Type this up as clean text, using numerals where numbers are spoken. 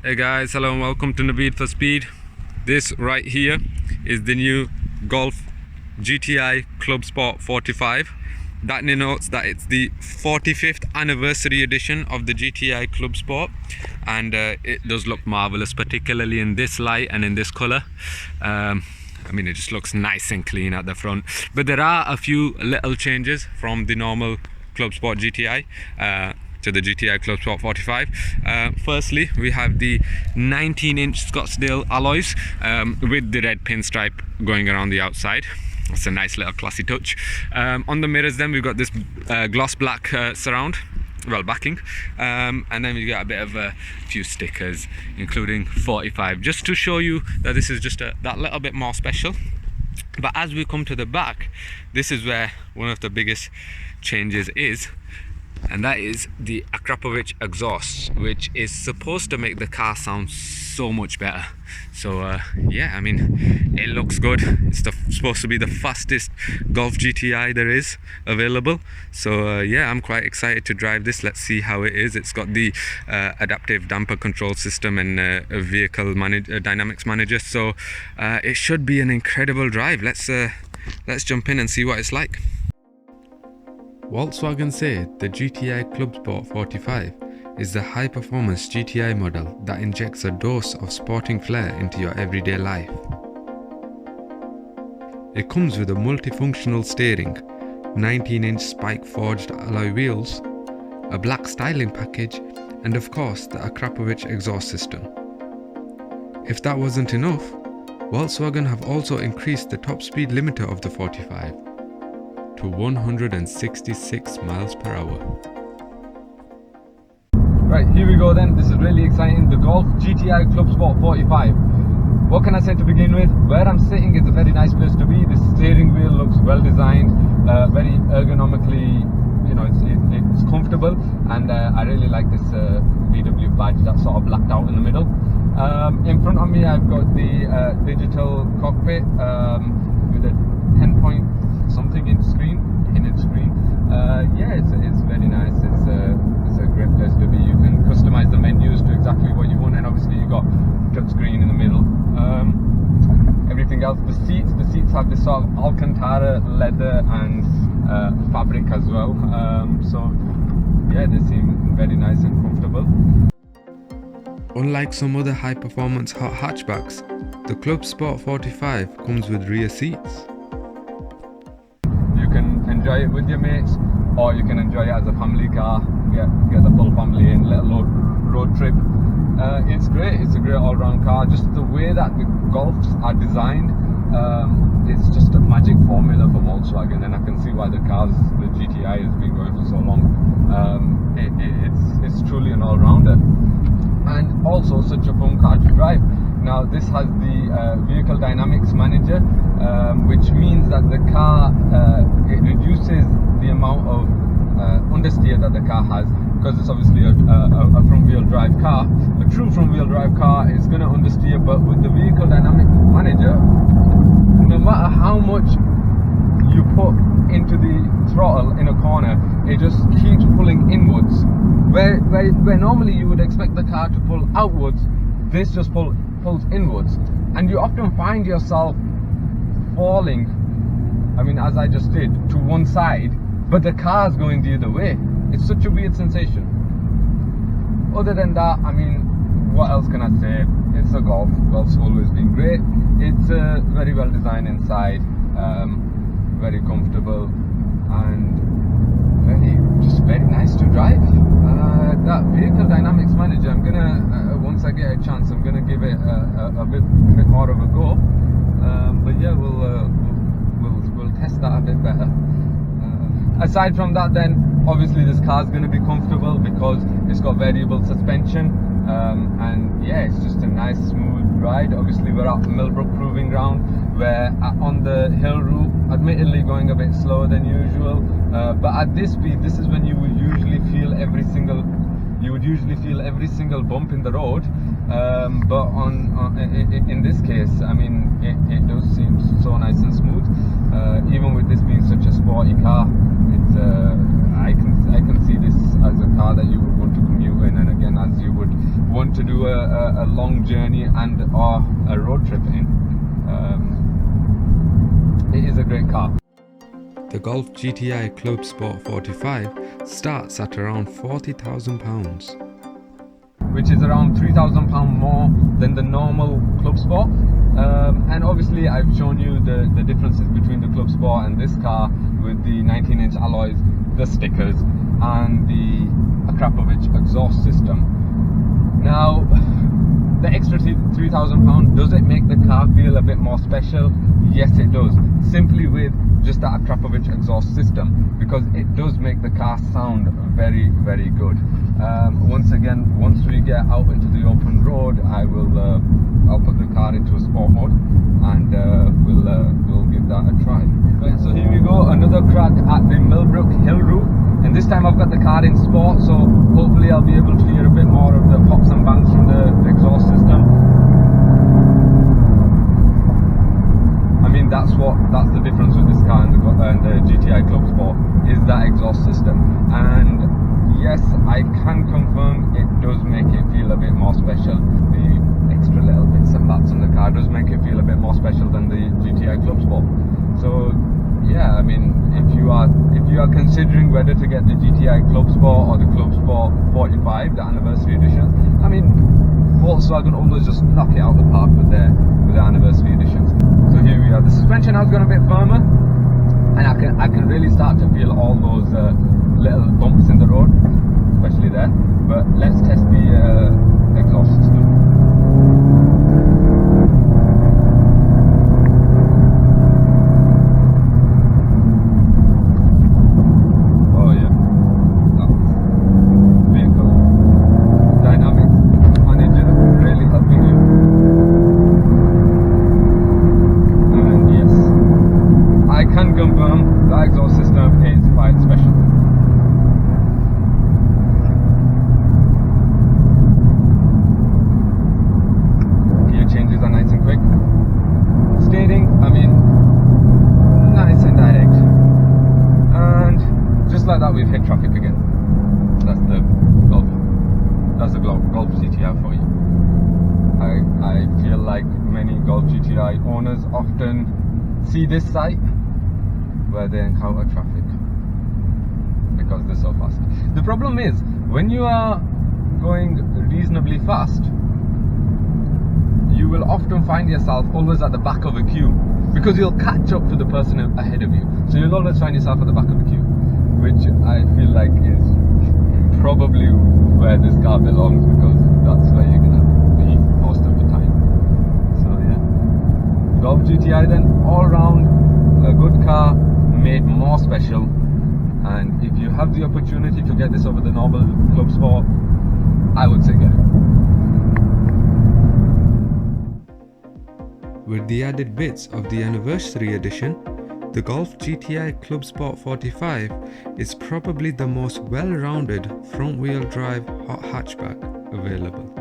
Hey guys, hello and welcome to Naveed for Speed. This right here is the new Golf GTI Clubsport 45. That denotes that it's the 45th anniversary edition of the GTI Clubsport, and it does look marvelous, particularly in this light and in this color. I mean, it just looks nice and clean at the front, but there are a few little changes from the normal Clubsport GTI to the GTI Clubsport 45. Firstly, we have the 19-inch Scottsdale alloys with the red pinstripe going around the outside. It's a nice little classy touch. On the mirrors then we've got this gloss black surround, well, backing, and then we got a bit of a few stickers including 45, just to show you that this is just that little bit more special. But as we come to the back, this is where one of the biggest changes is, and that is the Akrapovic exhaust, which is supposed to make the car sound so much better. So yeah, I mean, it looks good. It's supposed to be the fastest Golf GTI there is available. So yeah, I'm quite excited to drive this. Let's see how it is. It's got the adaptive damper control system and a vehicle dynamics manager. So it should be an incredible drive. Let's jump in and see what it's like. Volkswagen say the GTI Clubsport 45 is the high-performance GTI model that injects a dose of sporting flair into your everyday life. It comes with a multifunctional steering, 19-inch spike-forged alloy wheels, a black styling package, and of course the Akrapovic exhaust system. If that wasn't enough, Volkswagen have also increased the top speed limiter of the 45 to 166 miles per hour. Right, here we go then. This is really exciting. The Golf GTI Clubsport 45. What can I say to begin with? Where I'm sitting is a very nice place to be. The steering wheel looks well designed, very ergonomically, you know, it's comfortable, and I really like this VW badge that's sort of blacked out in the middle. In front of me I've got the digital cockpit with a 10-point something inch screen. Yeah, it's very nice. It's a great place to be. You can customize the menus to exactly what you want, and obviously you got touch screen in the middle. Everything else, the seats have this sort of Alcantara leather and fabric as well. So yeah, they seem very nice and comfortable. Unlike some other high-performance hot hatchbacks, the Clubsport 45 comes with rear seats. You can enjoy it with your mates, or you can enjoy it as a family car, get the full family in, little road trip. It's great. It's a great all-round car. Just the way that the Golfs are designed, it's just a magic formula for Volkswagen, and I can see why the GTI has been going for so long. It's truly an all-rounder, and also such a fun car to drive. Now this has the vehicle dynamics manager, which means that the car, it reduces the amount of understeer that the car has, because it's obviously a front-wheel drive car. A true front-wheel drive car is going to understeer, but with the vehicle dynamic manager, no matter how much you put into the throttle in a corner, it just keeps pulling inwards. Where normally you would expect the car to pull outwards, this just pulls inwards, and you often find yourself falling, I mean, as I just did, to one side, but the car's going the other way. It's such a weird sensation. Other than that, I mean, what else can I say? It's a Golf. Golf's always been great. It's very well designed inside, very comfortable, and just very nice to drive. That vehicle dynamics manager, I'm gonna once I get a chance, I'm gonna give it a bit more of a go. But yeah, we'll test that a bit better. Aside from that, then obviously this car is going to be comfortable because it's got variable suspension, and yeah, it's just a nice smooth ride. Obviously we're at Millbrook Proving Ground, where on the hill route, admittedly going a bit slower than usual, but at this speed, this is when you would usually feel every single bump in the road, but in this case, I mean, it does seem so nice and smooth. Even with this being such a sporty car, it's I can see this as a car that you would want to commute in, and again, as you would want to do a long journey and or a road trip in. It is a great car. The Golf GTI Clubsport 45 starts at around £40,000. Which is around £3,000 more than the normal Clubsport. And obviously I've shown you the differences between the Clubsport and this car with the 19-inch alloys, the stickers and the Akrapovic exhaust system. Now, the extra £3,000, does it make the car feel a bit more special? Yes, it does. Simply with just that Akrapovic exhaust system, because it does make the car sound very, very good. Once again, once we get out into the open road, I'll put the car into a sport mode, and we'll give that a try. Right, so here we go, another crack at the Millbrook Hill route, and this time I've got the car in sport, so hopefully I'll be able to hear a bit more of the pops and bangs from the exhaust system. I mean, that's the difference with this car and the GTI Clubsport, is that exhaust system. And yes, I can confirm it does make it feel a bit more special. The extra little bits and bats on the car does make it feel a bit more special than the GTI Clubsport. So yeah, I mean, if you are considering whether to get the GTI Clubsport or the Clubsport 45, the anniversary edition, I mean, Volkswagen always just knock it out the park with their anniversary editions. So here we are. The suspension has gone a bit firmer, and I can really start to feel all those little bumps in the road, especially there. But let's test the exhaust system. Oh yeah, vehicle dynamics manager really helping you. And yes, I can confirm the exhaust system is quite special. Gear changes are nice and quick. Steering, I mean, nice and direct. And just like that, we've hit traffic again. That's the Golf. That's the Golf GTI for you. I feel like many Golf GTI owners often see this sight where they encounter traffic because they're so fast. The problem is, when you are going reasonably fast, you will often find yourself always at the back of a queue, because you'll catch up to the person ahead of you. So you'll always find yourself at the back of the queue, which I feel like is probably where this car belongs, because that's where you're gonna be most of the time. So yeah, Golf GTI then, all round a good car, made more special. And if you have the opportunity to get this over the normal Clubsport, I would say get it. With the added bits of the anniversary edition, the Golf GTI Clubsport 45 is probably the most well-rounded front-wheel drive hot hatchback available.